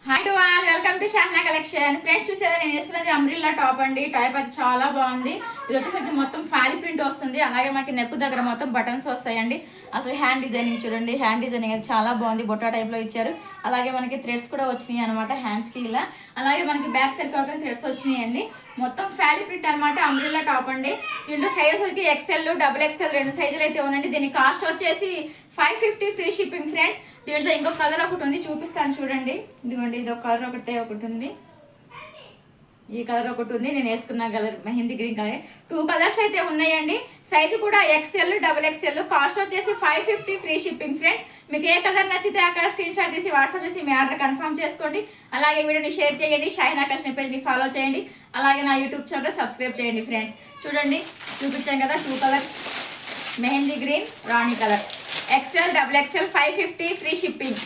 Hi to all, welcome to Shahna collection. Friends చూసారా, నేను వేసుకున్నది అంబ్రిల్లా టాప్ అండి. టాప్ అది చాలా బాగుంది. ఇది వచ్చేసరికి మొత్తం ఫ్యాల్ ప్రింట్ వస్తుంది. అలాగే మనకి నెక్ దగ్గర మొత్తం బటన్స్ వస్తాయండి. అసలు హ్యాండ్ డిజైనింగ్ చూడండి, హ్యాండ్ డిజైనింగ్ అది చాలా బాగుంది. బొట్టా టైప్ లో ఇచ్చారు. అలాగే మనకి థ్రెడ్స్ కూడా వచ్చినాయి అనమాట హ్యాండ్స్ కి ఇలా. అలాగే మనకి బ్యాక్ సైడ్ కూడా థ్రెడ్స్ వచ్చినాయి అండి. మొత్తం ఫ్యాల్ ప్రింట్ అనమాట, అంబ్రిల్లా టాప్ అండి. దీంట్లో సైజ్ వచ్చి ఎక్స్ఎల్, డబుల్ ఎక్స్ఎల్ రెండు సైజులు అయితే ఉందండి. దీని కాస్ట్ వచ్చేసి 550 ఫ్రీ షిప్పింగ్ ఫ్రెండ్స్. దీంట్లో ఇంకొక కలర్ ఒకటి ఉంది, చూపిస్తాను చూడండి. ఇదిగోండి, ఇది ఒక కలర్ ఒకటి ఉంది. ఈ కలర్ ఒకటి ఉంది, నేను వేసుకున్న colour mehndi green colour. 2 colours అయితే ఉన్నాయండి. సైజు కూడా ఎక్స్ఎల్, డబుల్ ఎక్స్ఎల్. కాస్ట్ వచ్చేసి 550 ఫ్రీ షిప్పింగ్ ఫ్రెండ్స్. మీకు ఏ కలర్ నచ్చితే ఆ కలర్ స్క్రీన్ షాట్ తీసి వాట్సాప్ చేసి మీ ఆర్డర్ కన్ఫర్మ్ చేసుకోండి. అలాగే వీడియోని షేర్ చేయండి, షాహీనా కలెక్షన్ పేజ్ని ఫాలో చేయండి. అలాగే నా యూట్యూబ్ ఛానల్ సబ్స్క్రైబ్ చేయండి ఫ్రెండ్స్. చూడండి, చూపించాం కదా 2 colour, mehndi green, rani colour, XL, double XL, 550 free shipping.